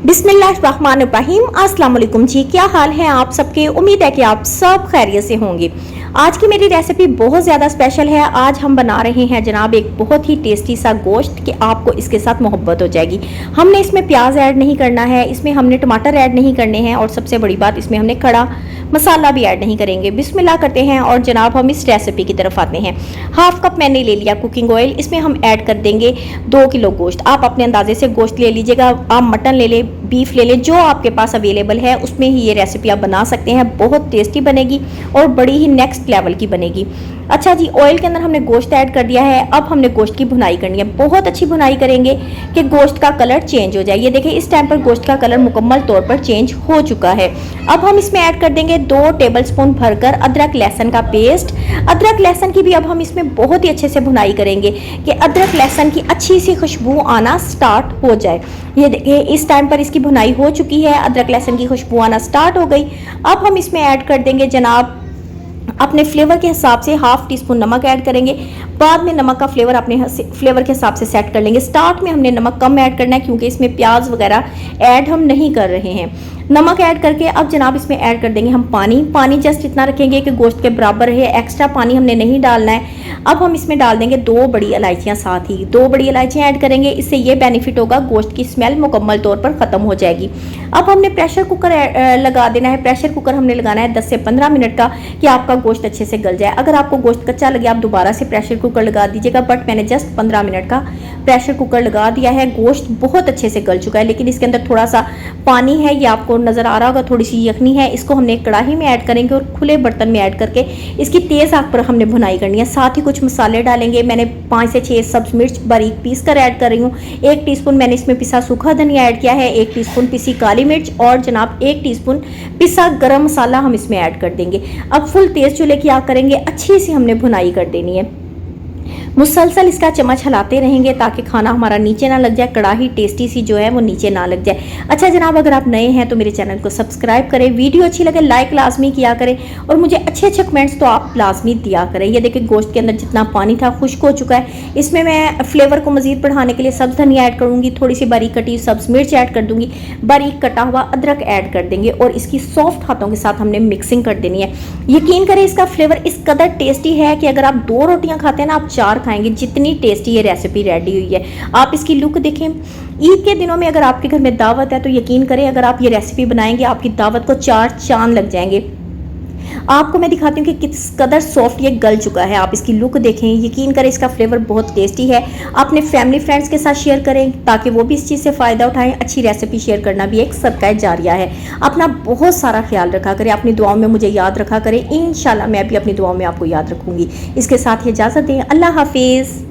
बिस्मिल्लाहिर्रहमानिर्रहीम। अस्सलाम वालेकुम जी, क्या हाल है आप सबके। उम्मीद है कि आप सब खैरियत से होंगे। आज की मेरी रेसिपी बहुत ज़्यादा स्पेशल है। आज हम बना रहे हैं जनाब एक बहुत ही टेस्टी सा गोश्त कि आपको इसके साथ मोहब्बत हो जाएगी। हमने इसमें प्याज ऐड नहीं करना है, इसमें हमने टमाटर ऐड नहीं करने हैं और सबसे बड़ी बात इसमें हमने खड़ा मसाला भी ऐड नहीं करेंगे। बिस्मिल्लाह करते हैं और जनाब हम इस रेसिपी की तरफ आते हैं। हाफ कप मैंने ले लिया कुकिंग ऑयल, इसमें हम ऐड कर देंगे 2 किलो गोश्त। आप अपने अंदाजे से गोश्त ले लीजिएगा, आप मटन ले लें, बीफ ले लें, जो आपके पास अवेलेबल है उसमें ही ये रेसिपी आप बना सकते हैं। बहुत टेस्टी बनेगी और बड़ी ही नेक्स्ट लेवल की बनेगी। अच्छा जी, ऑयल के अंदर हमने गोश्त ऐड कर दिया है। अब हमने गोश्त की भुनाई करनी है, बहुत अच्छी भुनाई करेंगे कि गोश्त का कलर चेंज हो जाए। ये देखिए इस टाइम पर गोश्त का कलर मुकम्मल तौर पर चेंज हो चुका है। अब हम इसमें ऐड कर देंगे 2 टेबलस्पून भरकर अदरक लहसुन का पेस्ट। अदरक लहसुन की भी अब हम इसमें बहुत ही अच्छे से भुनाई करेंगे कि अदरक लहसुन की अच्छी सी खुशबू आना स्टार्ट हो जाए। ये देखिए इस टाइम पर इसकी भुनाई हो चुकी है, अदरक लहसुन की खुशबू आना स्टार्ट हो गई। अब हम इसमें ऐड कर देंगे जनाब अपने फ्लेवर के हिसाब से हाफ टी स्पून नमक ऐड करेंगे। बाद में नमक का फ्लेवर अपने फ्लेवर के हिसाब से सेट कर लेंगे। स्टार्ट में हमने नमक कम ऐड करना है क्योंकि इसमें प्याज वगैरह ऐड हम नहीं कर रहे हैं। नमक ऐड करके अब जनाब इसमें ऐड कर देंगे हम पानी जस्ट इतना रखेंगे कि गोश्त के बराबर रहे, एक्स्ट्रा पानी हमने नहीं डालना है। अब हम इसमें डाल देंगे 2 बड़ी इलायचियाँ, साथ ही 2 बड़ी इलायचियाँ ऐड करेंगे। इससे ये बेनिफिट होगा, गोश्त की स्मेल मुकम्मल तौर पर ख़त्म हो जाएगी। अब हमने प्रेशर कुकर लगा देना है। प्रेशर कुकर हमने लगाना है 10 से 15 मिनट का कि आपका गोश्त अच्छे से गल जाए। अगर आपको गोश्त कच्चा लगे आप दोबारा से प्रेशर कुकर लगा दीजिएगा, बट मैंने जस्ट 15 मिनट का प्रेशर कुकर लगा दिया है। गोश्त बहुत अच्छे से गल चुका है, लेकिन इसके अंदर थोड़ा सा पानी है, ये आपको नज़र आ रहा होगा, थोड़ी सी यखनी है। इसको हमने एक कढ़ाई में ऐड करेंगे और खुले बर्तन में ऐड करके इसकी तेज़ आग पर हमने भुनाई करनी है। साथ ही कुछ मसाले डालेंगे। मैंने 5 से 6 सब्ज़ मिर्च बारीक पीस कर ऐड कर रही हूँ। 1 टीस्पून मैंने इसमें पिसा सूखा धनिया ऐड किया है, 1 टीस्पून पिसी काली मिर्च और जनाब 1 टीस्पून पिसा गरम मसाला हम इसमें ऐड कर देंगे। अब फुल तेज़ चूल्हे की आग करेंगे, अच्छी सी हमने भुनाई कर देनी है। मुसलसल इसका चम्मच हिलाते रहेंगे ताकि खाना हमारा नीचे ना लग जाए, कढ़ाई टेस्टी सी जो है वो नीचे ना लग जाए। अच्छा जनाब, अगर आप नए हैं तो मेरे चैनल को सब्सक्राइब करें, वीडियो अच्छी लगे लाइक लाजमी किया करें और मुझे अच्छे अच्छे कमेंट्स तो आप लाजमी दिया करें। ये देखिए गोश्त के अंदर जितना पानी था खुश्क हो चुका है। इसमें मैं फ्लेवर को मजीद बढ़ाने के लिए सब्ज़ धनिया ऐड करूँगी, थोड़ी सी बारीक कटी सब्ज़ मिर्च ऐड कर दूँगी, बारीक कटा हुआ अदरक ऐड कर देंगे और इसकी सॉफ्ट हाथों के साथ हमने मिक्सिंग कर देनी है। यकीन करें इसका फ्लेवर इस कदर टेस्टी है कि अगर आप 2 रोटियाँ खाते हैं ना आप 4 खाएंगे, जितनी टेस्टी ये रेसिपी रेडी हुई है। आप इसकी लुक देखें। ईद के दिनों में अगर आपके घर में दावत है तो यकीन करें अगर आप ये रेसिपी बनाएंगे आपकी दावत को 4 चांद लग जाएंगे। आपको मैं दिखाती हूँ कि किस कदर सॉफ्ट ये गल चुका है। आप इसकी लुक देखें, यकीन करें इसका फ्लेवर बहुत टेस्टी है। अपने फैमिली फ्रेंड्स के साथ शेयर करें ताकि वो भी इस चीज़ से फ़ायदा उठाएं। अच्छी रेसिपी शेयर करना भी एक सदका जारिया है। अपना बहुत सारा ख्याल रखा करें, अपनी दुआओं में मुझे याद रखा करें। इंशाल्लाह मैं भी अपनी दुआओं में आपको याद रखूँगी। इसके साथ ही इजाज़त दें, अल्लाह हाफिज़।